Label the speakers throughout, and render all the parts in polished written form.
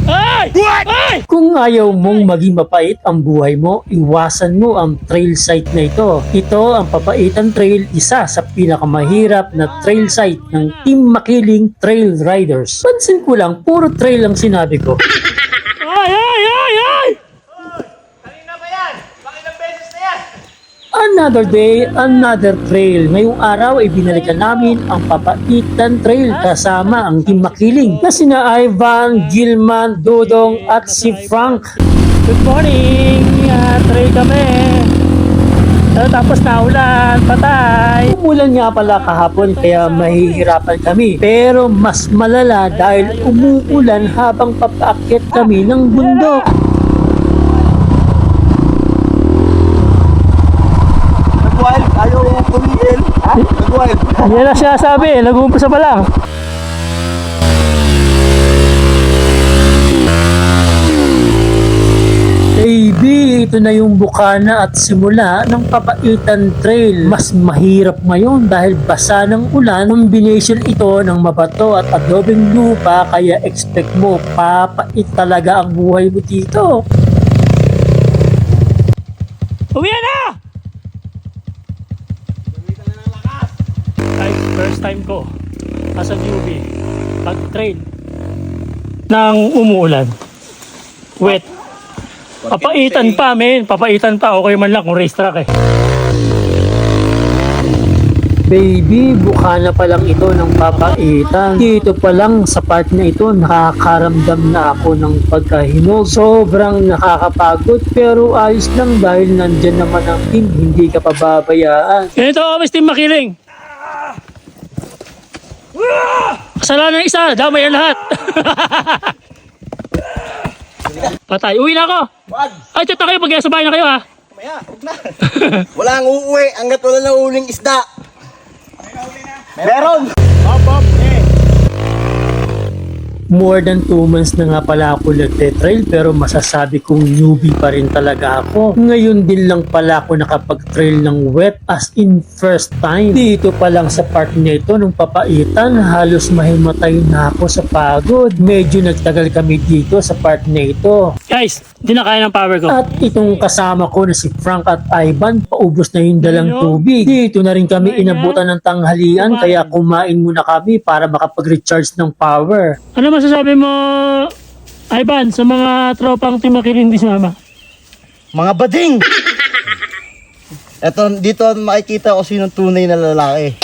Speaker 1: Ay! Ay!
Speaker 2: Kung ayaw mong maging mapait ang buhay mo, iwasan mo ang trail site na ito. Ito ang Papaitan Trail, isa sa pinakamahirap na trail site ng Team Makiling Trail Riders. Pansin ko lang, puro trail ang sinabi ko.
Speaker 1: Ay! Ay! Ay! Ay!
Speaker 3: Kanina ba yan? Pakilang beses na yan?
Speaker 2: Another day, another trail. Ngayong araw ay binalikan namin ang Papaitan Trail kasama ang Team Makiling na sina Ivan, Gilman, Dodong at si Frank.
Speaker 1: Good morning! Trail kami. Tapos naulan, patay.
Speaker 2: Umulan nga pala kahapon kaya mahihirapan kami. Pero mas malala dahil umuulan habang papaakyat kami ng bundok.
Speaker 3: Nag-wild, ayaw tumigil. Ha? Nag-wild.
Speaker 1: Yan na siya sabi, nag-uumpisa pa lang.
Speaker 2: Baby, ito na yung bukana at simula ng Papaitan Trail. Mas mahirap ngayon dahil basa ng ulan. Combination ito ng mabato at adobeng lupa kaya expect mo papait talaga ang buhay mo dito.
Speaker 1: Uwi na! Guys, first time ko as a newbie pag-trail nang umuulan. Wet. Papaitan pa, men. Papaitan pa. Okay man lang kung racetrack eh.
Speaker 2: Baby, bukana pa lang ito ng Papaitan. Dito pa lang sa part na ito, nakakaramdam na ako ng pagkahinog. Sobrang nakakapagod pero ayos lang dahil nandyan naman ang team, hindi ka pababayaan.
Speaker 1: Ganito ako, Miss Team Makiling. Kasalanan ng isa, damay ang lahat. Patay. Uwi na ako.
Speaker 3: Wag!
Speaker 1: Ay, chat na kayo. Pag-sabay na kayo ha.
Speaker 3: Maya, huwag na. Walang uuwi hanggat wala na uling isda. Meron! Hop, hop, eh.
Speaker 2: More than 2 months na nga pala ako nagte-trail pero masasabi kong newbie pa rin talaga ako. Ngayon din lang pala ako nakapag-trail ng wet as in first time. Dito pa lang sa part nito ng Papaitan, halos mahimatay na ako sa pagod. Medyo nagtagal kami dito sa part na ito.
Speaker 1: Guys, hindi na kaya ng power ko.
Speaker 2: At itong kasama ko na si Frank at Ivan, paubos na yung dalang tubig. Dito na rin kami inabutan ng tanghalian kaya kumain muna kami para makapag-recharge ng power.
Speaker 1: Ano masasabi mo, Ivan, sa mga tropang Team Makiling di sumama?
Speaker 3: Mga bading! Eto, dito makikita ko sinong tunay na lalaki.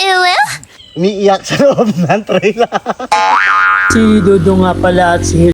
Speaker 3: Umiiyak sa loob ng trailer.
Speaker 2: Si Dodo nga pala at si